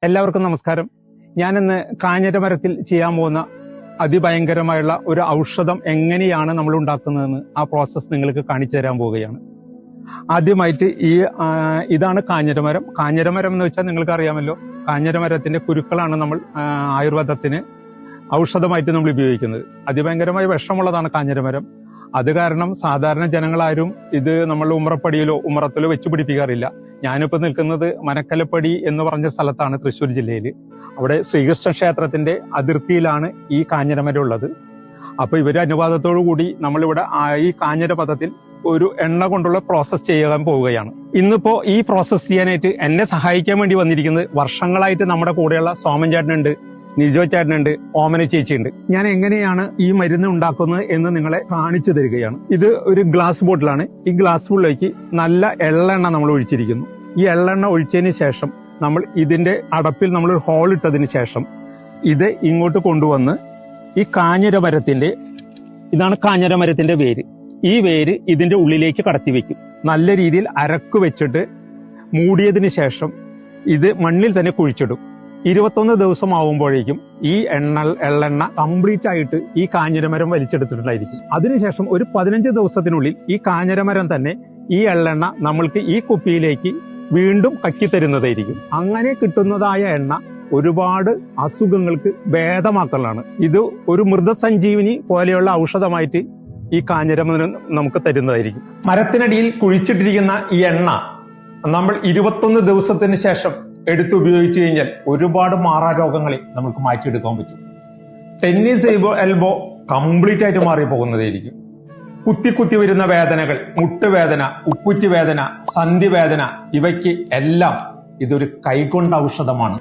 എല്ലാവർക്കും നമസ്കാരം. ഞാനിന്ന് കാഞ്ഞിരമരത്തിൽ ചെയ്യാൻ പോകുന്ന അതിഭയങ്കരമായുള്ള ഒരു ഔഷധം എങ്ങനെയാണ് നമ്മൾ ഉണ്ടാക്കുന്നതെന്ന് ആ പ്രോസസ്സ് നിങ്ങൾക്ക് കാണിച്ചു തരാൻ പോവുകയാണ്. ആദ്യമായിട്ട് ഇതാണ് കാഞ്ഞിരമരം. കാഞ്ഞിരമരം എന്ന് വെച്ചാൽ നിങ്ങൾക്ക് അറിയാമല്ലോ, കാഞ്ഞിരമരത്തിന്റെ കുരുക്കളാണ് നമ്മൾ ആയുർവേദത്തിന് ഔഷധമായിട്ട് നമ്മൾ ഉപയോഗിക്കുന്നത്. അതിഭയങ്കരമായ വിഷമുള്ളതാണ് കാഞ്ഞിരമരം. അത് കാരണം സാധാരണ ജനങ്ങളാരും ഇത് നമ്മൾ ഉമ്മറപ്പടിയിലോ ഉമ്മറത്തിലോ വെച്ച് പിടിപ്പിക്കാറില്ല. ഞാനിപ്പോൾ നിൽക്കുന്നത് മനക്കലപ്പടി എന്ന് പറഞ്ഞ സ്ഥലത്താണ്, തൃശ്ശൂർ ജില്ലയിൽ. അവിടെ ശ്രീകൃഷ്ണ ക്ഷേത്രത്തിന്റെ അതിർത്തിയിലാണ് ഈ കാഞ്ഞിരമരം ഉള്ളത്. അപ്പൊ ഇവരുടെ അനുവാദത്തോടു കൂടി നമ്മളിവിടെ ഈ കാഞ്ഞിരപഥത്തിൽ ഒരു എണ്ണ കൊണ്ടുള്ള പ്രോസസ്സ് ചെയ്യാൻ പോവുകയാണ്. ഇന്നിപ്പോ ഈ പ്രോസസ്സ് ചെയ്യാനായിട്ട് എന്നെ സഹായിക്കാൻ വേണ്ടി വന്നിരിക്കുന്നത് വർഷങ്ങളായിട്ട് നമ്മുടെ കൂടെയുള്ള സോമൻ ചേട്ടനുണ്ട്, നിജോ ചേട്ടനുണ്ട്, ഓമന ചേച്ചിയുണ്ട്. ഞാൻ എങ്ങനെയാണ് ഈ മരുന്ന് ഉണ്ടാക്കുന്നത് എന്ന് നിങ്ങളെ കാണിച്ചു തരികയാണ്. ഇത് ഒരു ഗ്ലാസ് ബോട്ടിലാണ്. ഈ ഗ്ലാസ് ബോട്ടിലേക്ക് നല്ല എള്ളെണ്ണ നമ്മൾ ഒഴിച്ചിരിക്കുന്നു. ഈ എള്ളെണ്ണ ഒഴിച്ചതിന് ശേഷം നമ്മൾ ഇതിന്റെ അടപ്പിൽ നമ്മൾ ഒരു ഹോൾ ഇട്ടതിന് ശേഷം ഇത് ഇങ്ങോട്ട് കൊണ്ടുവന്ന് ഈ കാഞ്ഞിരമരത്തിന്റെ, ഇതാണ് കാഞ്ഞിരമരത്തിന്റെ വേര്, ഈ വേര് ഇതിന്റെ ഉള്ളിലേക്ക് കടത്തി വെക്കും. നല്ല രീതിയിൽ അരക്ക് വെച്ചിട്ട് മൂടിയതിന് ശേഷം ഇത് മണ്ണിൽ തന്നെ കുഴിച്ചിടും. 21 ദിവസം ആവുമ്പോഴേക്കും ഈ എള്ളെണ്ണ കംപ്ലീറ്റ് ആയിട്ട് ഈ കാഞ്ഞിരമരം വലിച്ചെടുത്തിട്ടുണ്ടായിരിക്കും. അതിനുശേഷം ഒരു 15 ദിവസത്തിനുള്ളിൽ ഈ കാഞ്ഞിരമരം തന്നെ ഈ എള്ളെണ്ണ നമ്മൾക്ക് ഈ കുപ്പിയിലേക്ക് വീണ്ടും കക്കിത്തരുന്നതായിരിക്കും. അങ്ങനെ കിട്ടുന്നതായ എണ്ണ ഒരുപാട് അസുഖങ്ങൾക്ക് ഭേദമാക്കലാണ്. ഇത് ഒരു മൃതസഞ്ജീവിനി പോലെയുള്ള ഔഷധമായിട്ട് ഈ കാഞ്ഞിരമരം നമുക്ക് തരുന്നതായിരിക്കും. മരത്തിനടിയിൽ കുഴിച്ചിട്ടിരിക്കുന്ന ഈ എണ്ണ നമ്മൾ 21 ദിവസത്തിന് ശേഷം എടുത്ത് ഉപയോഗിച്ചു കഴിഞ്ഞാൽ ഒരുപാട് മാറാരോഗങ്ങളെ നമുക്ക് മാറ്റിയെടുക്കാൻ പറ്റും. ടെന്നീസ് എൽബോ കംപ്ലീറ്റ് ആയിട്ട് മാറിപ്പോകുന്നതായിരിക്കും. കുത്തി വരുന്ന വേദനകൾ, മുട്ടുവേദന, ഉപ്പുറ്റി വേദന, സന്ധിവേദന, ഇവയ്ക്ക് എല്ലാം ഇതൊരു കൈകൊണ്ട് ഔഷധമാണ്.